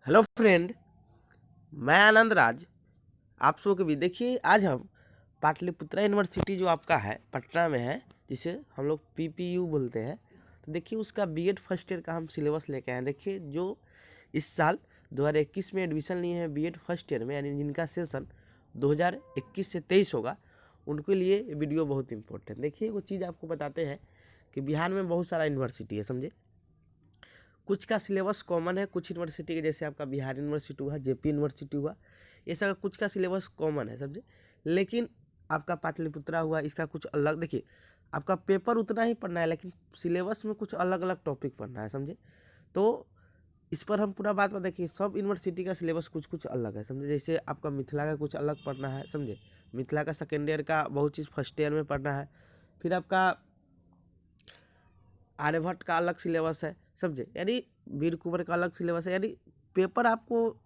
Hello friend, मैं आनंद राज। आप सबको भी देखिए, आज हम पाटलिपुत्रा यूनिवर्सिटी जो आपका है पटना में है, जिसे हम लोग पीपीयू बोलते हैं। तो देखिए उसका बीएड फर्स्ट ईयर का हम सिलेबस लेके आए हैं। देखिए जो इस साल 2021 में एडमिशन लिए हैं बीएड फर्स्ट ईयर में, यानी जिनका सेशन 2021 से 23 होगा, उनके लिए ये वीडियो बहुत इंपॉर्टेंट। देखिए वो चीज़ आपको बताते हैं कि बिहार में बहुत सारा यूनिवर्सिटी है, समझे। कुछ का सिलेबस कॉमन है, कुछ यूनिवर्सिटी के, जैसे आपका बिहार यूनिवर्सिटी हुआ, जेपी यूनिवर्सिटी हुआ, ये सब कुछ का सिलेबस कॉमन है, समझे। लेकिन आपका पाटलिपुत्रा हुआ, इसका कुछ अलग। देखिए आपका पेपर उतना ही पढ़ना है, लेकिन सिलेबस में कुछ अलग अलग टॉपिक पढ़ना है, समझे। तो इस पर हम पूरा बात देखिए, सब यूनिवर्सिटी का सिलेबस कुछ कुछ अलग है, समझे। जैसे आपका मिथिला का कुछ अलग पढ़ना है, समझे। मिथिला का सेकेंड ईयर का बहुत चीज़ फर्स्ट ईयर में पढ़ना है। फिर आपका आर्यभट्ट का अलग सिलेबस है, समझे। यानी वीर कुंवर का अलग सिलेबस है। यानी पेपर आपको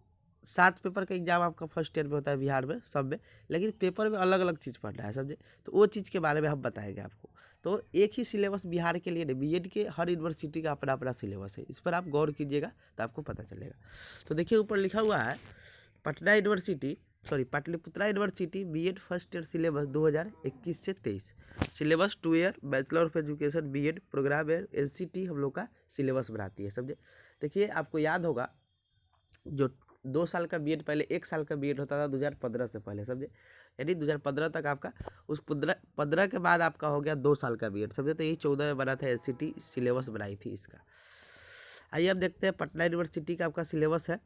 7 पेपर का एग्जाम आपका फर्स्ट ईयर में होता है बिहार में सब में, लेकिन पेपर में अलग अलग चीज़ पढ़ना है, समझे। तो वो चीज़ के बारे में हम बताएंगे आपको। तो एक ही सिलेबस बिहार के लिए नहीं, बीएड के हर यूनिवर्सिटी का अपना अपना सिलेबस है। इस पर आप गौर कीजिएगा तो आपको पता चलेगा। तो देखिए ऊपर लिखा हुआ है Patna university, sorry Pataliputra university B Ed first year syllabus 2021 से 23। Syllabus 2 year bachelor of education B Ed program है, एनसीटी हम लोग का सिलेबस बनाती है, समझे। देखिए आपको याद होगा जो 2 साल का बीएड, पहले 1 साल का बीएड होता था 2015 से पहले, समझे। यानी 2015 तक आपका, उस 15 के बाद आपका हो गया 2 साल का बीएड, समझे। तो यही 14 में बना था, एनसीटी सिलेबस बनाई थी इसका। आइए अब देखते हैं पटना यूनिवर्सिटी का आपका सिलेबस है।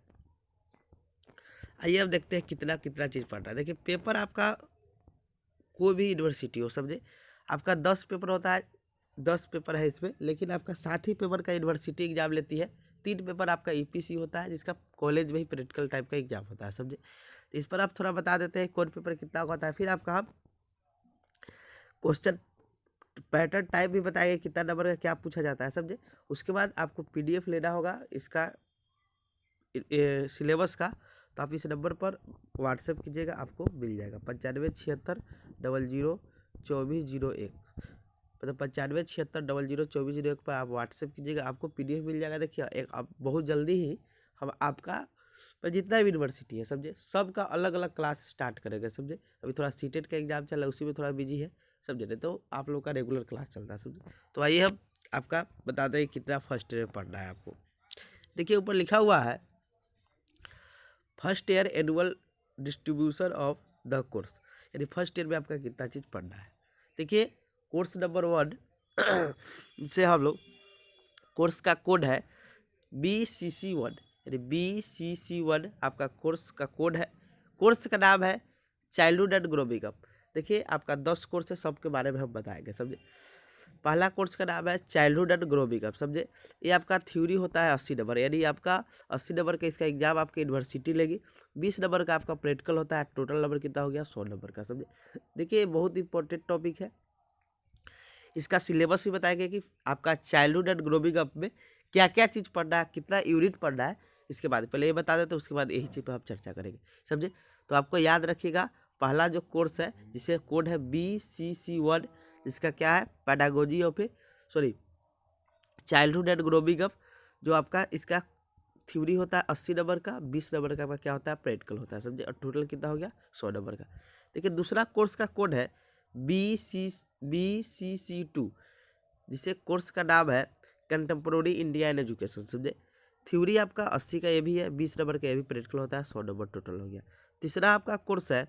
आइए अब देखते हैं कितना कितना चीज़ पढ़ना है। देखिए पेपर आपका कोई भी यूनिवर्सिटी हो, समझे, आपका 10 पेपर होता है, 10 पेपर है इसमें, लेकिन आपका 7 ही पेपर का यूनिवर्सिटी एग्जाम लेती है। 3 पेपर आपका ईपीसी होता है, जिसका कॉलेज में ही प्रैक्टिकल टाइप का एग्जाम होता है, समझे। तो इस पर आप थोड़ा बता देते हैं कौन पेपर कितना होता है। फिर आपका हम क्वेश्चन पैटर्न टाइप भी बताएंगे, कितना नंबर का क्या पूछा जाता है, समझे। उसके बाद आपको पीडीएफ लेना होगा इसका सिलेबस का। तो आप इस नंबर पर व्हाट्सएप कीजिएगा, आपको मिल जाएगा 9576002401, मतलब 9576002401 पर आप व्हाट्सएप कीजिएगा, आपको पीडीएफ मिल जाएगा। देखिए एक आप बहुत जल्दी ही हम आपका पर जितना भी यूनिवर्सिटी है, समझे, सबका अलग अलग क्लास स्टार्ट करेंगे, समझे। अभी थोड़ा सीटेट का एग्जाम चल रहा है, उसी में थोड़ा बिजी है, समझे। नहीं तो आप लोग का रेगुलर क्लास चलता है, समझे। तो आइए हम आपका बताते हैं कितना फर्स्ट ईयर पढ़ना है आपको। देखिए ऊपर लिखा हुआ है first year annual distribution of the course, यानी फर्स्ट ईयर में आपका कितना चीज़ पढ़ना है। देखिए कोर्स नंबर 1 से हम लोग, कोर्स का कोड है BCC1, यानी BCC1 आपका कोर्स का कोड है। कोर्स का नाम है चाइल्डहुड एंड ग्रोविंग अप। देखिए आपका 10 कोर्स है, सबके बारे में हम बताएंगे, समझे। पहला कोर्स का नाम है चाइल्डहुड एंड ग्रोविंग अप, समझे। ये आपका थ्योरी होता है 80 नंबर, यानी आपका 80 नंबर का इसका एग्जाम आपकी यूनिवर्सिटी लेगी। 20 नंबर का आपका प्रैक्टिकल होता है, टोटल नंबर कितना हो गया 100 नंबर का, समझे। देखिए बहुत इंपॉर्टेंट टॉपिक है। इसका सिलेबस भी बताएंगे कि आपका चाइल्डहुड एंड ग्रोविंग अप में क्या क्या चीज़ पढ़ना है, कितना यूनिट पढ़ना है। इसके बाद पहले ये बता देते, उसके बाद यही चीज़ पर हम चर्चा करेंगे, समझे। तो आपको याद रखिएगा पहला जो कोर्स है जिसे कोड है BCC1, जिसका क्या है pedagogy of, sorry childhood and growing up, जो आपका इसका थ्योरी होता है 80 नंबर का, 20 नंबर का आपका क्या होता है प्रैक्टिकल होता है, समझे। और टोटल कितना हो गया 100 नंबर का। देखिए दूसरा कोर्स का कोड है BCC2, जिसे कोर्स का नाम है कंटेम्प्रोरी इंडिया इन एजुकेशन, समझे। थ्योरी आपका 80 का ये भी है, 20 नंबर का ये भी प्रैक्टिकल होता है, 100 नंबर टोटल हो गया। तीसरा आपका कोर्स है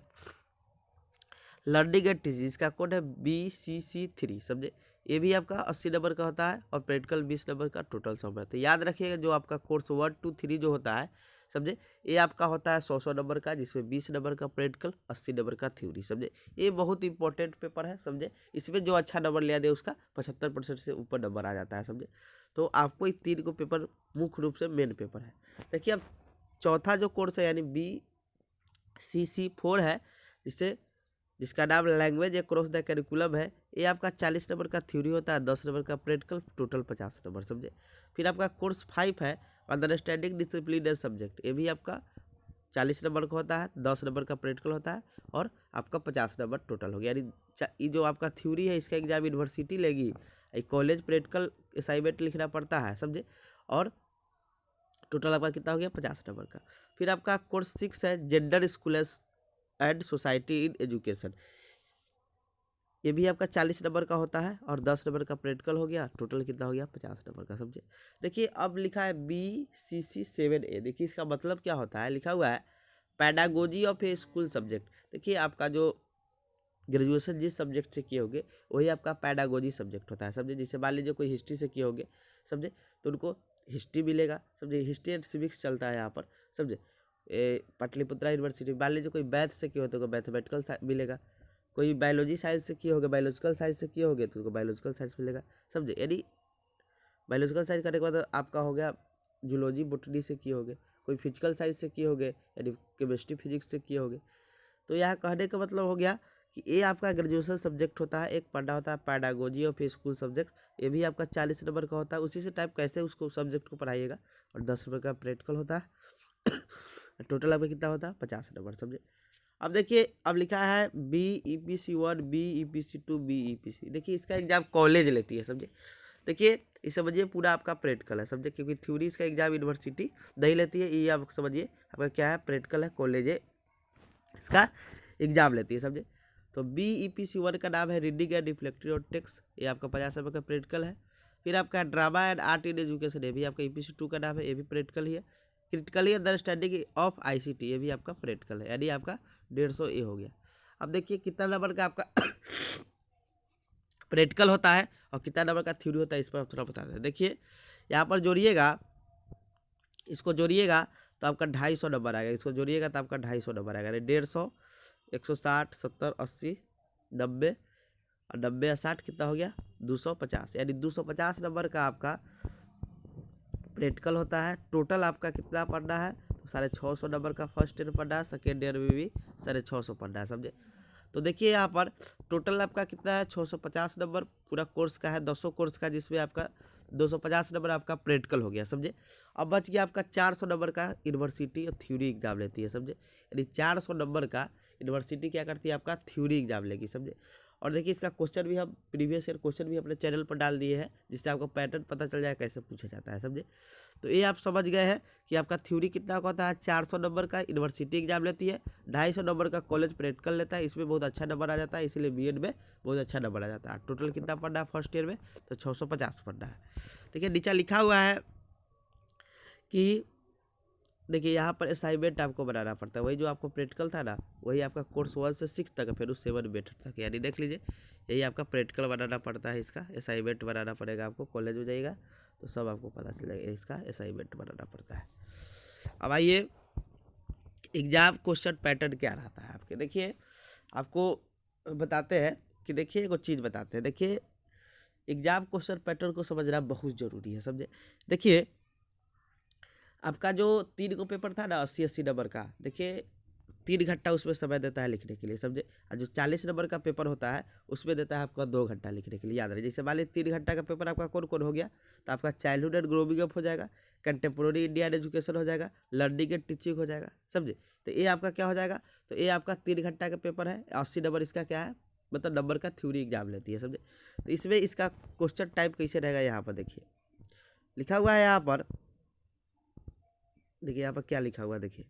लर्निंग एंड टीचिंग, इसका कोड है BCC3, समझे। ये भी आपका 80 नंबर का होता है और प्रैक्टिकल 20 नंबर का, टोटल 100 नंबर। तो याद रखिएगा जो आपका कोर्स 1 2 3 जो होता है, समझे, ये आपका होता है 100 नंबर का, जिसमें 20 नंबर का प्रैक्टिकल, 80 नंबर का थ्योरी, समझे। ये बहुत इंपॉर्टेंट पेपर है, समझे। इसमें जो अच्छा नंबर लिया दे उसका 75% से ऊपर नंबर आ जाता है, समझे। तो आपको ये 3 को पेपर मुख्य रूप से मेन पेपर है। देखिए अब चौथा जो कोर्स है यानी BCC4 है, जिसका नाम लैंग्वेज अक्रॉस द करिकुलम है। ये आपका 40 नंबर का थ्योरी होता है, 10 नंबर का प्रैक्टिकल, टोटल 50 नंबर, समझे। फिर आपका कोर्स 5 है अंडरस्टैंडिंग डिसिप्लिन एंड सब्जेक्ट, ये भी आपका 40 नंबर का होता है, 10 नंबर का प्रैक्टिकल होता है और आपका 50 नंबर टोटल हो गया। यानी ये जो आपका थ्योरी है इसका एग्जाम यूनिवर्सिटी लेगी, कॉलेज प्रैक्टिकल असाइनमेंट लिखना पड़ता है, समझे। और टोटल आपका कितना हो गया 50 नंबर का। फिर आपका कोर्स 6 है gender schools and society in education, ये भी आपका 40 नंबर का होता है और 10 नंबर का प्रैक्टिकल हो गया, टोटल कितना हो गया 50 नंबर का। समझे। देखिए अब लिखा है BCC7A, देखिए इसका मतलब क्या होता है, लिखा हुआ है pedagogy of A school subject. देखिए आपका जो ग्रेजुएशन जिस सब्जेक्ट से किए होगे वही आपका पैडागोजी सब्जेक्ट होता है। समझे। जैसे मान लीजिए कोई हिस्ट्री से किए होगे, समझे, तो उनको हिस्ट्री मिलेगा। समझे। हिस्ट्री एंड सिविक्स चलता है यहाँ पर। समझे। पाटलिपुत्रा यूनिवर्सिटी मान लीजिए कोई मैथ से किए होते तो मैथमेटिकल मिलेगा, कोई बायोलॉजी साइंस से किए होगे, बायोलॉजिकल साइंस से किए होगे तो उनको बायोलॉजिकल साइंस मिलेगा। समझे। यानी बायोलॉजिकल साइंस करने के बाद आपका हो गया जूलॉजी बोटनी से किए होगे, कोई फिजिकल साइंस से किए होगे यानी केमिस्ट्री फिजिक्स से किए होगे। तो यहाँ कहने का मतलब हो गया कि ये आपका ग्रेजुएशन सब्जेक्ट होता है। एक पढ़ना होता है पैडागोजी ऑफ स्कूल सब्जेक्ट, ये भी आपका 40 नंबर का होता है। उसी से टाइप कैसे उसको सब्जेक्ट को पढ़ाइएगा, और 10 नंबर का प्रैक्टिकल होता है। टोटल आपका कितना होता है 50 नंबर। समझे। अब देखिए अब लिखा है BEPC1 BEPC2 BEPC, देखिए इसका एग्जाम कॉलेज लेती है। समझे। देखिए इस समझिए पूरा आपका प्रैक्टिकल है। समझे। क्योंकि थ्योरी इसका एग्जाम यूनिवर्सिटी नहीं लेती है, ये आप समझिए आपका क्या है प्रैक्टिकल है, कॉलेज इसका एग्जाम लेती है। समझे। तो BEPC1 का नाम है रीडिंग एंड रिफ्लेक्टिव और टेक्स्ट, ये आपका 50 नंबर का प्रैक्टिकल है। फिर आपका drama and art in education, ये भी आपका EPC2 का नाम है, ये भी प्रैक्टिकल ही है। क्रिटिकली अंडरस्टैंडिंग ऑफ ICT, ये भी आपका प्रैक्टिकल है, यानी आपका 150 ए हो गया। अब देखिए कितना नंबर का आपका प्रैक्टिकल होता है और कितना नंबर का थ्योरी होता है, इस पर आप थोड़ा बताते हैं। देखिए यहाँ पर जोड़िएगा, इसको जोड़िएगा तो आपका 250 नंबर आएगा, इसको जोड़िएगा तो आपका 250 नंबर आएगा। 150, 160, 70, 80, 90 और 90 और 60 कितना हो गया 250, यानी 250 नंबर का आपका प्रैक्टिकल होता है। टोटल आपका कितना पढ़ना है तो 650 नंबर का फर्स्ट ईयर पढ़ना है, सेकेंड ईयर में भी 650 पढ़ना है। समझे। तो देखिए यहाँ पर टोटल आपका कितना है 650 नंबर पूरा कोर्स का है, 200 कोर्स का, जिसमें आपका 250 नंबर आपका प्रैक्टिकल हो गया। समझे। अब बच गया आपका 400 नंबर का यूनिवर्सिटी और थ्योरी एग्जाम लेती है। समझे। यानी 400 नंबर का यूनिवर्सिटी क्या करती है आपका थ्योरी एग्जाम लेगी। समझे। और देखिए इसका क्वेश्चन भी हम प्रीवियस ईयर क्वेश्चन भी अपने चैनल पर डाल दिए हैं, जिससे आपको पैटर्न पता चल जाए कैसे पूछा जाता है। समझे। तो ये आप समझ गए हैं कि आपका थ्योरी कितना का होता है 400 नंबर का यूनिवर्सिटी एग्जाम लेती है, 250 नंबर का कॉलेज प्रैक्टिकल लेता है, इसमें बहुत अच्छा नंबर आ जाता है, इसीलिए बीएड में बहुत अच्छा नंबर आ जाता है। टोटल कितना पढ़ना है फर्स्ट ईयर में तो 650 पढ़ना है। देखिए नीचे लिखा हुआ है कि देखिए यहाँ पर असाइनमेंट आपको बनाना पड़ता है, वही जो आपको प्रैक्टिकल था ना वही आपका कोर्स 1 से 6 तक है, फिर उस 7 मेथड तक, यानी देख लीजिए यही आपका प्रैक्टिकल बनाना पड़ता है, इसका असाइनमेंट बनाना पड़ेगा आपको। कॉलेज हो जाएगा तो सब आपको पता चल जाएगा, इसका असाइनमेंट बनाना पड़ता है। अब आइए एग्जाम क्वेश्चन पैटर्न क्या रहता है आपके, देखिए आपको बताते हैं कि देखिए एक चीज़ बताते हैं। देखिए एग्जाम क्वेश्चन पैटर्न को समझना बहुत ज़रूरी है। समझे। देखिए आपका जो 3 को पेपर था ना 80-80 नंबर का, देखिए 3 घंटा उसमें समय देता है लिखने के लिए। समझे। और जो 40 नंबर का पेपर होता है उसमें देता है आपका 2 घंटा लिखने के लिए। याद रहे जैसे मान लीजिए 3 घंटा का पेपर आपका कौन कौन हो गया, तो आपका चाइल्डहुड एंड ग्रोविंग अप हो जाएगा, कंटेम्प्रोरी इंडियन एजुकेशन हो जाएगा, लर्निंग एंड टीचिंग हो जाएगा। समझे। तो ये आपका क्या हो जाएगा, तो ये आपका 3 घंटा का पेपर है, 80 नंबर इसका क्या है मतलब नंबर का थ्योरी एग्जाम लेती है। समझे। तो इसमें इसका क्वेश्चन टाइप कैसे रहेगा, यहाँ पर देखिए लिखा हुआ है, यहाँ पर देखिए यहाँ पर क्या लिखा हुआ है, देखिए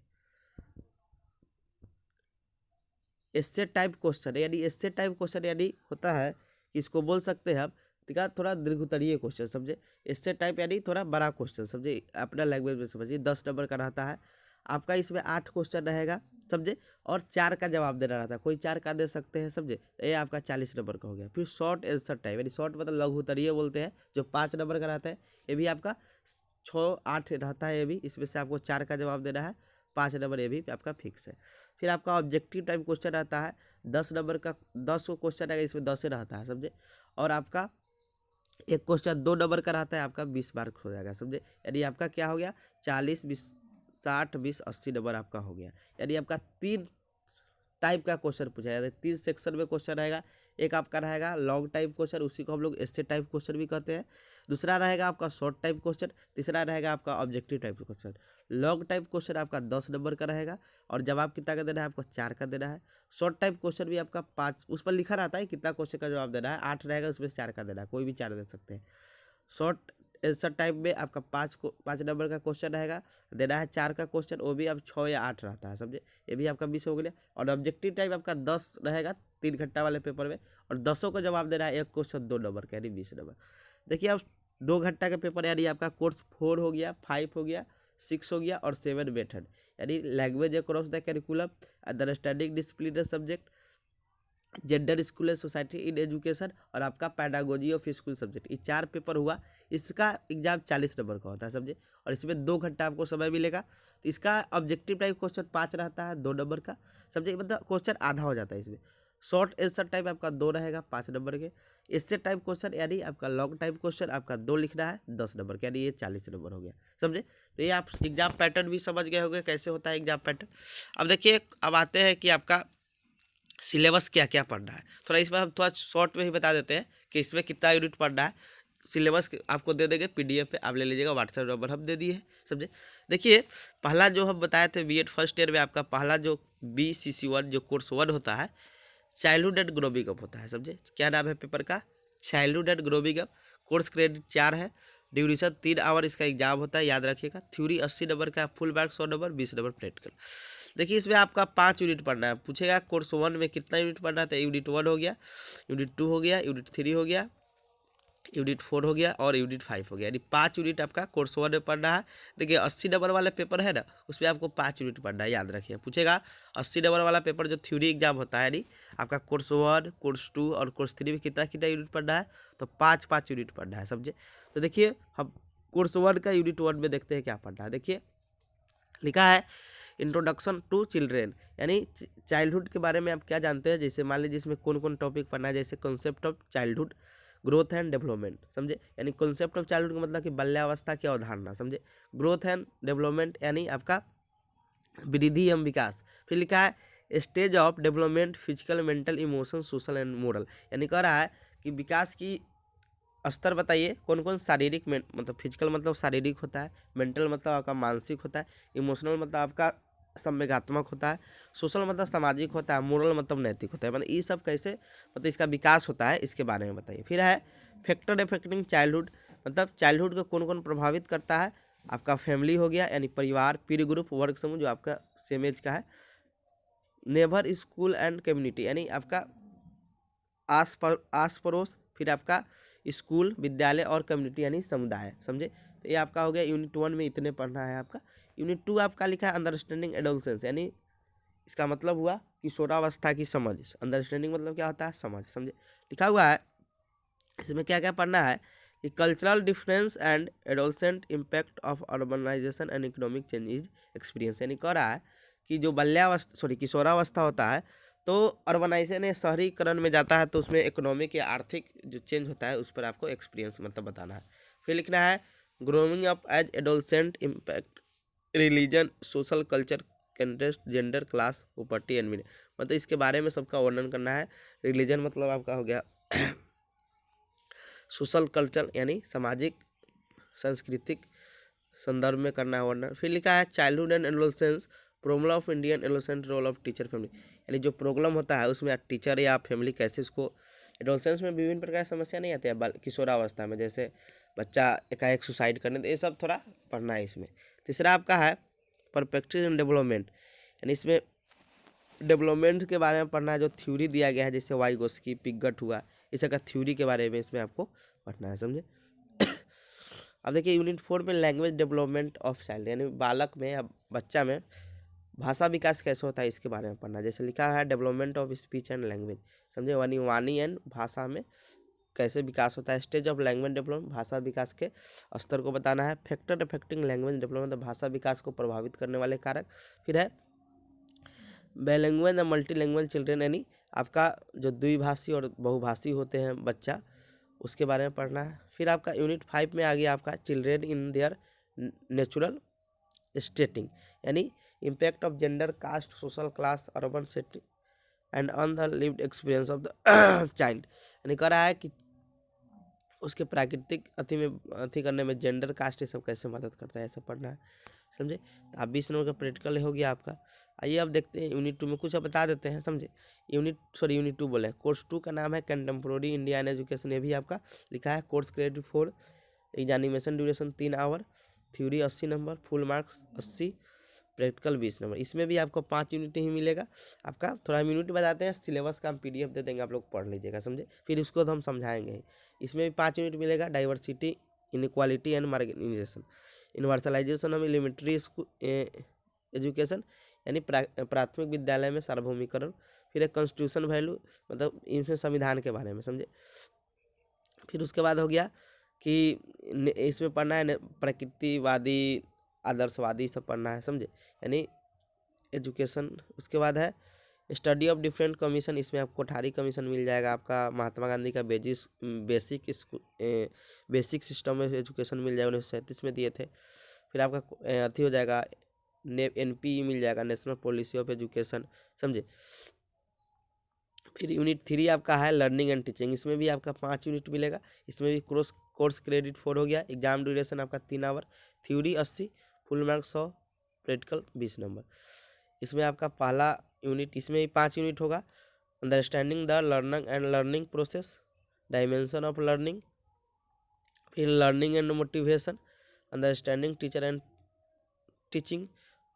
एस्से टाइप क्वेश्चन, यानी एस्से टाइप क्वेश्चन यानी होता है कि इसको बोल सकते हैं हम थोड़ा दीर्घोत्तरीय क्वेश्चन। समझे। एस्से टाइप यानी थोड़ा बड़ा क्वेश्चन, समझे, अपना लैंग्वेज में समझिए। 10 नंबर का रहता है आपका, इसमें 8 क्वेश्चन रहेगा। समझे। और 4 का जवाब देना रहता है, कोई 4 का दे सकते हैं। समझे। ये आपका 40 नंबर का हो गया। फिर शॉर्ट आंसर टाइप यानी शॉर्ट मतलब लघुत्तरीय बोलते हैं, जो 5 नंबर का रहता है, ये भी आपका 6-8 रहता है, ये भी इसमें से आपको 4 का जवाब देना है, 5 नंबर ये भी आपका फिक्स है। फिर आपका ऑब्जेक्टिव टाइप क्वेश्चन आता है 10 नंबर का, 10 को क्वेश्चन आएगा, इसमें 10 ही रहता है। समझे। और आपका एक क्वेश्चन 2 नंबर का रहता है, आपका 20 मार्क हो जाएगा। समझे। यानी आपका क्या हो गया 40, 20, 60, 20, 80 नंबर आपका हो गया। यानी आपका 3 टाइप का क्वेश्चन पूछा जाता है, 3 सेक्शन में क्वेश्चन रहेगा। एक आपका रहेगा लॉन्ग टाइप क्वेश्चन, उसी को हम लोग एस्से टाइप क्वेश्चन भी कहते हैं। दूसरा रहेगा आपका शॉर्ट टाइप क्वेश्चन, तीसरा रहेगा आपका objective type question. Long type question आपका 10 नंबर का रहेगा और जवाब कितना का देना है आपको 4 का देना है। शॉर्ट टाइप क्वेश्चन भी आपका 5, उस पर लिखा रहता है कितना क्वेश्चन का जवाब देना है, 8 रहेगा उसमें 4 का देना है, कोई भी 4 दे सकते हैं। शॉर्ट आंसर टाइप में आपका 5 नंबर का क्वेश्चन रहेगा, देना है 4 का क्वेश्चन, वो भी अब 6 या 8 रहता है, समझे। ये भी आपका 20 हो गया। और ऑब्जेक्टिव टाइप आपका 10 रहेगा 3 घंटा वाले पेपर में, और 10 को जवाब देना है, एक क्वेश्चन 2 नंबर का, यानी 20 नंबर। देखिए अब 2 घंटा का पेपर, यानी आपका कोर्स 4 हो गया, 5 हो गया, 6 हो गया और 7 मेथड, यानी language across the curriculum, understanding disciplinary subject, gender school and society in education, और आपका पैडागोजी ऑफ स्कूल सब्जेक्ट। ये 4 पेपर हुआ। इसका एग्जाम 40 नंबर का होता है, समझे। और इसमें 2 घंटा आपको समय मिलेगा। तो इसका ऑब्जेक्टिव टाइप क्वेश्चन 5 रहता है, 2 नंबर का, समझे। मतलब क्वेश्चन आधा हो जाता है इसमें। शॉर्ट आंसर टाइप आपका 2 रहेगा 5 नंबर के। इससे टाइप क्वेश्चन, यानी आपका लॉन्ग टाइप क्वेश्चन आपका 2 लिखना है 10 नंबर का, यानी ये 40 नंबर हो गया, समझे। तो ये आप एग्जाम पैटर्न भी समझ गए होंगे कैसे होता है एग्जाम पैटर्न। अब देखिए, अब आते हैं कि आपका सिलेबस क्या क्या पढ़ना है। थोड़ा इसमें हम थोड़ा शॉर्ट में ही बता देते हैं कि इसमें कितना यूनिट पढ़ना है। सिलेबस आपको दे देंगे PDF पे, आप ले लीजिएगा, व्हाट्सएप नंबर हम दे दिए हैं, समझे। देखिए, पहला जो हम बताए थे B.Ed फर्स्ट ईयर में, आपका पहला जो BCC1 जो कोर्स 1 होता है, चाइल्डहुड एंड ग्रोविंग अप होता है, समझे। क्या नाम है पेपर का? Childhood and growing up. Course credit 4 है, ड्यूरेशन 3 आवर इसका एग्जाम होता है, याद रखिएगा। थ्योरी 80 नंबर का, full marks 100 number, 20 number practical. देखिए, इसमें आपका 5 यूनिट पढ़ना है। पूछेगा कोर्स 1 में कितना यूनिट पढ़ना है, तो यूनिट 1 हो गया, यूनिट 2 हो गया, यूनिट 3 हो गया, यूनिट 4 हो गया और यूनिट 5 हो गया, यानी 5 यूनिट आपका कोर्स 1 में पढ़ना है। देखिए 80 नंबर वाला पेपर है ना, उसमें आपको 5 यूनिट पढ़ना है, याद रखिए। पूछेगा 80 नंबर वाला पेपर जो थ्योरी एग्जाम होता है, यानी आपका कोर्स 1, कोर्स 2 और कोर्स 3 में कितना कितना यूनिट पढ़ना है, तो 5 यूनिट पढ़ना है, समझे। तो देखिए, हम कोर्स 1 का यूनिट 1 में देखते हैं क्या पढ़ना है। देखिए, लिखा है इंट्रोडक्शन टू चिल्ड्रेन, यानी चाइल्डहुड के बारे में आप क्या जानते हैं। जैसे मान लीजिए इसमें कौन कौन टॉपिक पढ़ना है, जैसे concept of childhood, growth and development, समझे। यानी कॉन्सेप्ट ऑफ चाइल्डहुड का मतलब कि बाल्यावस्था की अवधारणा, समझे। ग्रोथ एंड डेवलपमेंट यानी आपका वृद्धि एवं विकास। फिर लिखा है stage of development, physical, mental, emotion, social and moral, यानी कह रहा है कि विकास की स्तर बताइए कौन कौन। शारीरिक मतलब फिजिकल मतलब शारीरिक होता है, मेंटल मतलब आपका मानसिक होता है, इमोशनल मतलब आपका संवेगात्मक होता है, सोशल मतलब सामाजिक होता है, मोरल मतलब नैतिक होता है। मतलब ये सब कैसे मतलब इसका विकास होता है, इसके बारे में बताइए। फिर है फैक्टर अफेक्टिंग चाइल्डहुड, मतलब चाइल्डहुड को कौन कौन प्रभावित करता है। आपका फैमिली हो गया, यानी परिवार, पीर ग्रुप, वर्ग समूह जो आपका सेम एज का है, नेबर, स्कूल एंड कम्युनिटी, यानी आपका आस पड़ोस, फिर आपका स्कूल, विद्यालय और कम्युनिटी यानी समुदाय, समझे। तो ये आपका हो गया यूनिट 1 में इतने पढ़ना है आपका। यूनिट 2 आपका लिखा है अंडरस्टैंडिंग एडोलसेंस, यानी इसका मतलब हुआ किशोरावस्था की समझ। अंडरस्टैंडिंग मतलब क्या होता है, समझ, समझे। लिखा हुआ है इसमें क्या क्या पढ़ना है कि cultural difference and adolescent impact of urbanisation and economic change is experience, यानी कह रहा है कि जो किशोरावस्था होता है, तो अर्बनाइजेशन या शहरीकरण में जाता है, तो उसमें इकोनॉमिक या आर्थिक जो चेंज होता है उस पर आपको एक्सपीरियंस मतलब बताना है। फिर लिखना है growing up as adolescent impact religion, social culture, interest, gender, class, property and media, मतलब इसके बारे में सबका वर्णन करना है। रिलीजन मतलब आपका हो गया सोशल कल्चर, यानी सामाजिक सांस्कृतिक संदर्भ में करना है वर्णन। फिर लिखा है childhood and adolescence, problem of Indian adolescent, role of teacher family, यानी जो प्रॉब्लम होता है उसमें टीचर या फैमिली कैसे उसको। एडोलसेंस में विभिन्न प्रकार की समस्या नहीं आती है किशोरावस्था में, जैसे बच्चा एकाएक सुसाइड करने, तो ये सब थोड़ा पढ़ना है इसमें। तीसरा आपका है परस्पेक्टिव एंड डेवलपमेंट, यानी इसमें डेवलपमेंट के बारे में पढ़ना है, जो थ्योरी दिया गया है, जैसे वाइगोस्की, पिगट हुआ, इस का थ्योरी के बारे में इसमें आपको पढ़ना है, समझे। अब देखिए यूनिट 4 में लैंग्वेज डेवलपमेंट ऑफ चाइल्ड, यानी बालक में या बच्चा में भाषा विकास कैसे होता है इसके बारे में पढ़ना। जैसे लिखा है development of speech and language, समझे, यानी वाणी एंड भाषा में कैसे विकास होता है। स्टेज ऑफ लैंग्वेज डेवलपमेंट, भाषा विकास के स्तर को बताना है। फैक्टर अफेक्टिंग लैंग्वेज डेवलपमेंट, भाषा विकास को प्रभावित करने वाले कारक। फिर है बाइलैंग्वेज या मल्टी लैंग्वेज चिल्ड्रेन, यानी आपका जो द्विभाषी और बहुभाषी होते हैं बच्चा, उसके बारे में पढ़ना है। फिर आपका यूनिट 5 में आ गया आपका children in their natural setting, यानी impact of gender, caste, social class, urban setting and on the lived experience of the child, यानी कह रहा है कि उसके प्राकृतिक अति करने में जेंडर, कास्ट ये सब कैसे मदद करता है, ऐसा पढ़ना है, समझे। तो आप 20 नंबर का प्रैक्टिकल हो गया आपका। आइए अब देखते हैं यूनिट 2 में कुछ अब बता देते हैं, समझे। यूनिट 2 बोले, कोर्स 2 का नाम है कंटेम्प्रोरी इंडियन एजुकेशन, ये भी आपका लिखा है course credit 4, examination duration 3 hour, theory 80 number, full marks 80, practical 20 number. इसमें भी आपको 5 यूनिट ही मिलेगा। आपका थोड़ा यूनिट बताते हैं, सिलेबस का हम PDF दे देंगे, आप लोग पढ़ लीजिएगा, समझे। फिर उसको तो हम समझाएंगे ही। इसमें भी 5 यूनिट मिलेगा। Diversity, inequality and marginalisation, universalisation of elementary education यानी प्राथमिक विद्यालय में सार्वभौमिकरण। फिर एक कॉन्स्टिट्यूशन वैल्यू, मतलब इसमें संविधान के बारे में, समझे। फिर उसके बाद हो गया कि इसमें पढ़ना है प्रकृतिवादी, आदर्शवादी, सब पढ़ना है, समझे, यानी एजुकेशन। उसके बाद है स्टडी ऑफ डिफरेंट कमीशन। इसमें आपको कोठारी कमीशन मिल जाएगा, आपका महात्मा गांधी का बेसिक सिस्टम ऑफ एजुकेशन मिल जाएगा, 1937 में दिए थे। फिर आपका अथी हो जाएगा NPE मिल जाएगा, नेशनल पॉलिसी ऑफ एजुकेशन, समझे। फिर यूनिट 3 आपका है लर्निंग एंड टीचिंग। इसमें भी आपका 5 यूनिट मिलेगा। इसमें भी कोर्स क्रेडिट 4 हो गया। एग्जाम ड्यूरेशन आपका 3 hour, theory 80, full marks 100, practical 20 number. इसमें आपका पहला यूनिट, इसमें भी 5 यूनिट होगा। Understanding the learning and learning process, dimension of learning, फिर learning and motivation, understanding teacher and teaching,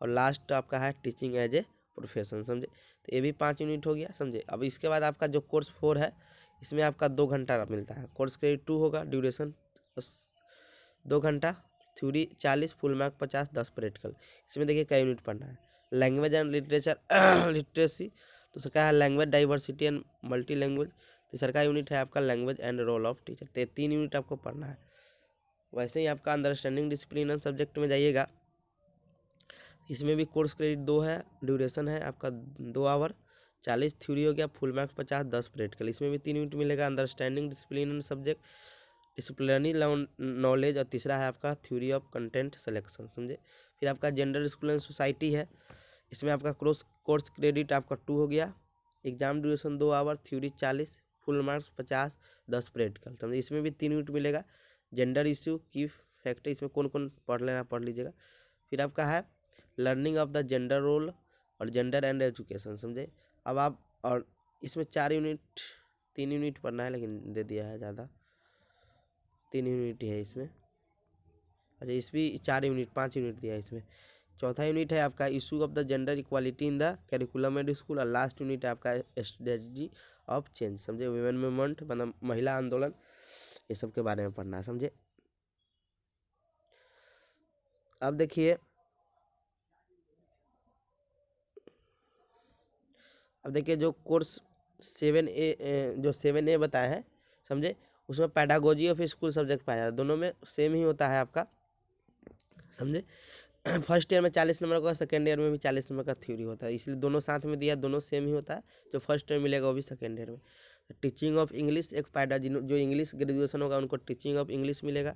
और लास्ट आपका है टीचिंग एज ए प्रोफेशन, समझे। तो ये भी 5 यूनिट हो गया, समझे। अब इसके बाद आपका जो कोर्स 4 है, इसमें आपका 2 घंटा मिलता है। कोर्स क्रेडिट 2 होगा, ड्यूरेशन 2 घंटा, थ्योरी 40, फुल मार्क 50, 10 प्रैक्टिकल। इसमें देखिए कई यूनिट पढ़ना है। लैंग्वेज एंड लिटरेचर लिटरेसी, तो उसका है language diversity and multi language. तीसरा का यूनिट है आपका language and role of teacher. तो 3 यूनिट आपको पढ़ना है। वैसे ही आपका अंडरस्टैंडिंग डिसिप्लिन एंड सब्जेक्ट में जाइएगा, इसमें भी कोर्स क्रेडिट 2 है, ड्यूरेशन है आपका 2 आवर, 40 थ्योरी हो गया, फुल मार्क्स 50, 10 प्रैक्टिकल। इसमें भी 3 यूनिट मिलेगा। Understanding discipline and subject, disciplinary knowledge, और तीसरा है आपका थ्योरी ऑफ कंटेंट सिलेक्शन, समझे। फिर आपका जेंडर स्कूल एंड सोसाइटी है। इसमें आपका कोर्स क्रेडिट आपका 2 हो गया। Exam duration 2 hour, theory 40, full marks 50, 10 practical, समझे। इसमें भी 3 यूनिट मिलेगा। जेंडर इश्यू की फैक्टर, इसमें कौन कौन पढ़ लेना, पढ़ लीजिएगा। फिर आपका है learning of the gender role और जेंडर एंड एजुकेशन, समझे। अब आप, और इसमें 4 यूनिट, 3 यूनिट पढ़ना है, लेकिन दे दिया है ज़्यादा, 3 यूनिट ही है इसमें। अच्छा, इसमें 4 यूनिट, 5 यूनिट दिया है इसमें। चौथा यूनिट है आपका issue of the gender equality in the curriculum and school, और लास्ट यूनिट है आपका स्ट्रेटजी ऑफ चेंज, समझे। वुमेन मूवमेंट, मतलब महिला आंदोलन, ये सब के बारे में पढ़ना है, समझे। अब देखिए, जो कोर्स 7A, जो 7A बताए हैं, समझे, उसमें पैडागोजी ऑफ स्कूल सब्जेक्ट पाया जाता है। दोनों में सेम ही होता है आपका, समझे। फर्स्ट ईयर में 40 नंबर का, सेकेंड ईयर में भी 40 नंबर का थ्योरी होता है, इसलिए दोनों साथ में दिया, दोनों सेम ही होता है। जो फर्स्ट ईयर मिलेगा वो भी सेकेंड ईयर में। टीचिंग ऑफ इंग्लिश, एक पैडा जो इंग्लिश ग्रेजुएशन होगा उनको टीचिंग ऑफ इंग्लिश मिलेगा।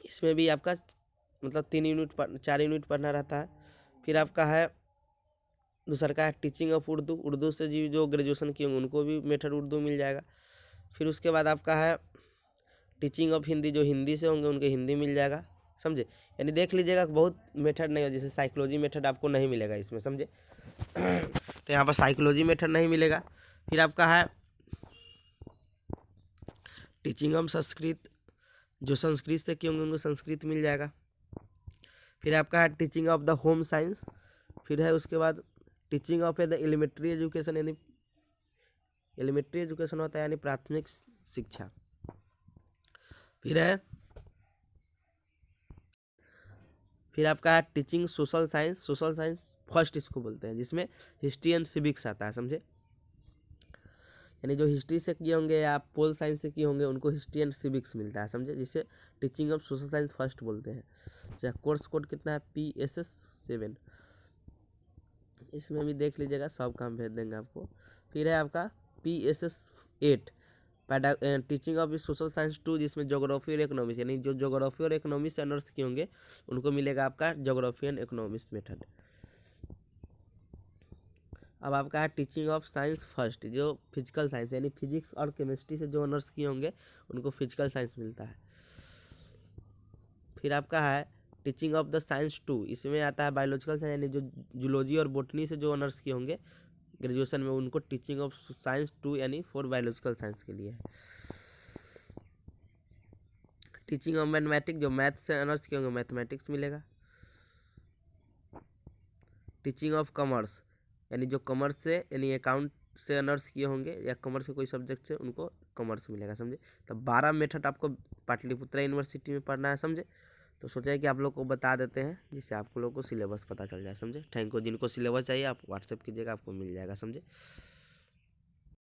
इसमें भी आपका मतलब 4 यूनिट पढ़ना रहता है। फिर आपका है दूसरा का है टीचिंग ऑफ उर्दू, उर्दू से जो ग्रेजुएशन किए होंगे उनको भी मेथड उर्दू मिल जाएगा। फिर उसके बाद आपका है टीचिंग ऑफ हिंदी, जो हिंदी से होंगे उनके हिंदी मिल जाएगा, समझे। यानी देख लीजिएगा बहुत मेथड नहीं हो, जैसे साइकोलॉजी मेथड आपको नहीं मिलेगा इसमें, समझे। तो यहाँ पर साइकोलॉजी मेथड नहीं मिलेगा। फिर आपका है टीचिंग ऑफ संस्कृत, जो संस्कृत से किए होंगे उनको संस्कृत मिल जाएगा। फिर आपका है teaching of the home science. फिर है उसके बाद teaching of the elementary education, यानी एलिमेंट्री एजुकेशन होता है यानी प्राथमिक शिक्षा। फिर आपका है teaching social science, social science first इसको बोलते हैं, जिसमें हिस्ट्री एंड सिविक्स आता है, समझे। यानी जो हिस्ट्री से किए होंगे या पोल साइंस से किए होंगे उनको हिस्ट्री एंड सिविक्स मिलता है, समझे, जिसे teaching of social science first बोलते हैं। चाहे कोर्स कोड कितना है, PSS 7। इसमें भी देख लीजिएगा, सब काम भेज देंगे आपको। फिर है आपका PSS 8, teaching of social science 2, जिसमें ज्योग्राफी और इकोनॉमिक्स, यानी जो ज्योग्राफी और इकोनॉमिक्स ऑनर्स किए होंगे उनको मिलेगा आपका ज्योग्राफी एंड इकोनॉमिक्स मेथड। अब आपका है टीचिंग ऑफ साइंस फर्स्ट, जो फिजिकल साइंस यानी फिजिक्स और केमिस्ट्री से जो ऑनर्स किए होंगे उनको फिजिकल साइंस मिलता है। फिर आपका है टीचिंग ऑफ द साइंस 2, इसमें आता है बायोलॉजिकल साइंस, यानी जो जूलॉजी और बोटनी से जो ऑनर्स किए होंगे ग्रेजुएशन में उनको टीचिंग ऑफ साइंस 2 यानी फॉर बायोलॉजिकल साइंस के लिए है। टीचिंग ऑफ मैथमेटिक्स, जो मैथ से ऑनर्स किए होंगे मैथमेटिक्स मिलेगा। टीचिंग ऑफ कॉमर्स, यानी जो कॉमर्स से यानी अकाउंट से ऑनर्स किए होंगे या कॉमर्स के कोई सब्जेक्ट से उनको कॉमर्स मिलेगा, समझे। तो 12 मेथड आपको पाटलिपुत्रा यूनिवर्सिटी में पढ़ना है, समझे। तो सोचा है कि आप लोग को बता देते हैं जिससे आप लोगों को सिलेबस पता चल जाए, समझे। Thank you. जिनको सिलेबस चाहिए आप व्हाट्सएप कीजिएगा, आपको मिल जाएगा, समझे।